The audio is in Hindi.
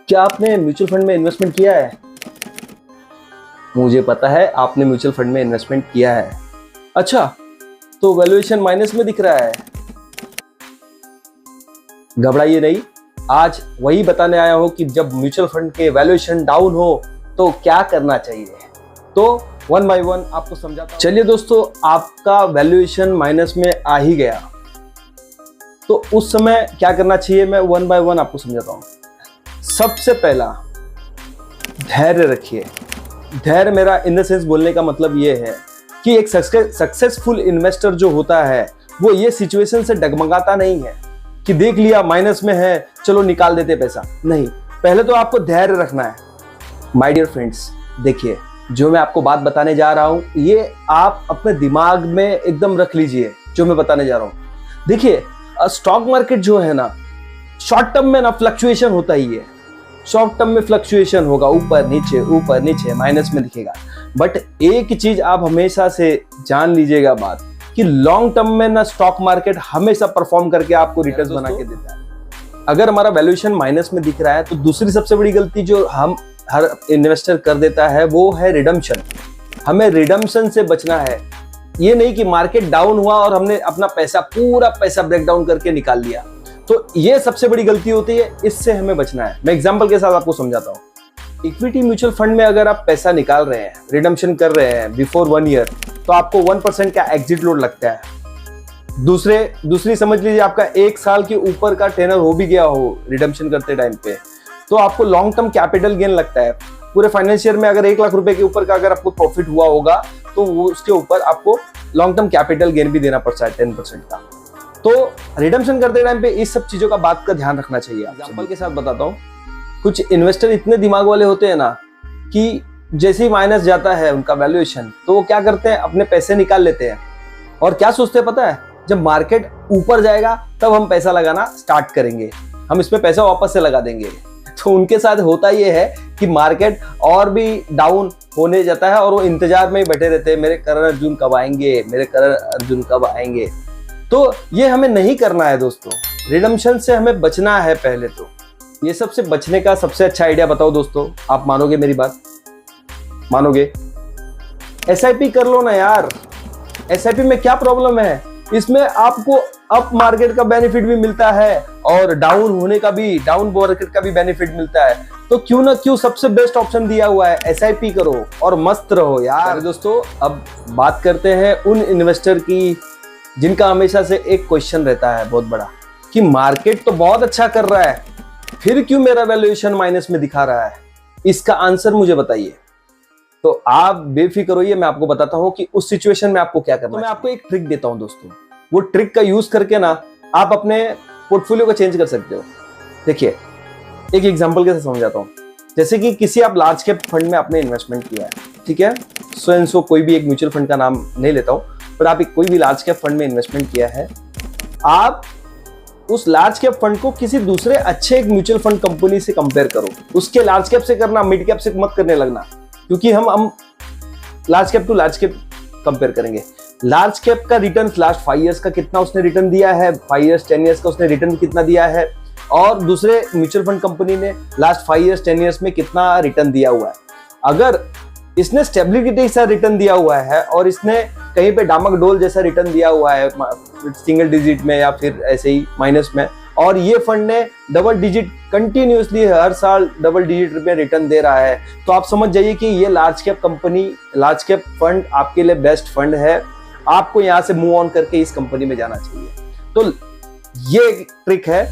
क्या आपने म्यूचुअल फंड में इन्वेस्टमेंट किया है? मुझे पता है आपने म्यूचुअल फंड में इन्वेस्टमेंट किया है। अच्छा, तो वैल्यूएशन माइनस में दिख रहा है। घबराइए नहीं, आज वही बताने आया हूं कि जब म्यूचुअल फंड के वैल्यूएशन डाउन हो तो क्या करना चाहिए। तो वन बाय वन आपको समझाता हूं। चलिए दोस्तों, आपका वैल्यूएशन माइनस में आ ही गया तो उस समय क्या करना चाहिए, मैं वन बाय वन आपको समझाता हूं। सबसे पहला, धैर्य रखिए। धैर्य मेरा इन द सेंस बोलने का मतलब ये है कि एक सक्सेसफुल इन्वेस्टर जो होता है वो ये सिचुएशन से डगमगाता नहीं है कि देख लिया माइनस में है चलो निकाल देते पैसा। नहीं, पहले तो आपको धैर्य रखना है। माय डियर फ्रेंड्स, देखिए जो मैं आपको बात बताने जा रहा हूं ये आप अपने दिमाग में एकदम रख लीजिए। जो मैं बताने जा रहा हूं, देखिए स्टॉक मार्केट जो है ना, शॉर्ट टर्म में ना फ्लक्चुएशन होता ही है। शॉर्ट टर्म में फ्लक्चुएशन होगा, ऊपर नीचे माइनस में दिखेगा। बट एक चीज आप हमेशा से जान लीजिएगा बात, कि लॉन्ग टर्म में ना स्टॉक मार्केट हमेशा परफॉर्म करके आपको रिटर्न बना के देता है। अगर हमारा वैल्यूएशन माइनस में दिख रहा है तो दूसरी सबसे बड़ी गलती जो हम हर इन्वेस्टर कर देता है वो है रिडम्पशन। हमें रिडम्पशन से बचना है। ये नहीं कि मार्केट डाउन हुआ और हमने अपना पूरा पैसा ब्रेक डाउन करके निकाल लिया, तो ये सबसे बड़ी गलती होती है। इससे हमें बचना है। मैं एग्जांपल के साथ आपको समझाता हूँ। इक्विटी म्यूचुअल फंड में अगर आप पैसा निकाल रहे हैं, रिडम्पशन कर रहे हैं बिफोर 1 ईयर, तो आपको 1% का एग्जिट लोड लगता है। दूसरी समझ लीजिए, आपका 1 साल के ऊपर का टेनर हो भी गया हो रिडम्पशन करते टाइम पे, तो आपको लॉन्ग टर्म कैपिटल गेन लगता है। पूरे फाइनेंशियल में अगर 1 लाख रुपए के ऊपर का अगर आपको प्रॉफिट हुआ होगा तो वो उसके ऊपर आपको लॉन्ग टर्म कैपिटल गेन भी देना पड़ता है 10% का। तो रिडम्पशन करते टाइम पे इस सब चीजों का बात का ध्यान रखना चाहिए। एग्जांपल के साथ बताता हूँ। कुछ इन्वेस्टर इतने दिमाग वाले होते हैं ना कि जैसे ही माइनस जाता है उनका वैल्यूएशन, तो वो क्या करते हैं, अपने पैसे निकाल लेते हैं और क्या सोचते हैं पता है, जब मार्केट ऊपर जाएगा तब हम पैसा लगाना स्टार्ट करेंगे, हम इसमें पैसा वापस से लगा देंगे। तो उनके साथ होता ये है कि मार्केट और भी डाउन होने जाता है और वो इंतजार में ही बैठे रहते हैं, मेरे करण अर्जुन कब आएंगे। तो ये हमें नहीं करना है दोस्तों। रिडम्पशन से हमें बचना है। पहले तो ये सबसे बचने का सबसे अच्छा आइडिया बताओ दोस्तों, आप मानोगे मेरी बात? मानोगे? एसआईपी कर लो ना यार। एसआईपी में क्या प्रॉब्लम है? इसमें आपको अप मार्केट का बेनिफिट भी मिलता है और डाउन मार्केट का भी बेनिफिट मिलता है। तो क्यों सबसे बेस्ट ऑप्शन दिया हुआ है, एसआईपी करो और मस्त रहो यार। दोस्तों, अब बात करते हैं उन इन्वेस्टर की जिनका हमेशा से एक क्वेश्चन रहता है बहुत बड़ा, कि मार्केट तो बहुत अच्छा कर रहा है, फिर क्यों मेरा वैल्यूएशन माइनस में दिखा रहा है? इसका आंसर मुझे बताइए। तो आप बेफिक्र होइए, मैं आपको बताता हूं कि उस सिचुएशन में आपको क्या करना है। तो मैं आपको एक ट्रिक देता हूं दोस्तों, वो ट्रिक का यूज करके ना आप अपने पोर्टफोलियो को चेंज कर सकते हो। देखिए, एक एग्जांपल के साथ समझाता हूं। जैसे कि किसी आप लार्ज कैप फंड में आपने इन्वेस्टमेंट किया है, ठीक है, सो एंड सो कोई भी एक म्यूचुअल फंड का नाम नहीं लेता हूं, पर आप कोई भी लार्ज कैप फंड में इन्वेस्टमेंट किया है। आप उस लार्ज कैप फंड को किसी दूसरे अच्छे एक म्यूचुअल फंड कंपनी से कंपेयर करो। उसके लार्ज कैप से करना, मिड कैप से मत करने लगना, क्योंकि हम large cap to large cap compare करेंगे। लार्ज कैप का रिटर्न लास्ट 5 इयर्स का कितना उसने रिटर्न दिया है, 5 इयर्स 10 इयर्स का उसने रिटर्न कितना दिया है, और दूसरे म्यूचुअल फंड कंपनी ने लास्ट 5 इयर्स 10 इयर्स में कितना रिटर्न दिया हुआ है। अगर इसने स्टेबिलिटी सा रिटर्न दिया हुआ है और इसने कहीं पे डामाडोल जैसा रिटर्न दिया हुआ है सिंगल डिजिट में या फिर ऐसे ही माइनस में, और ये फंड ने डबल डिजिट कंटिन्यूअसली हर साल डबल डिजिट में रिटर्न दे रहा है, तो आप समझ जाइए कि ये लार्ज कैप फंड आपके लिए बेस्ट फंड है। आपको यहाँ से मूव ऑन करके इस कंपनी में जाना चाहिए। तो ये एक ट्रिक है।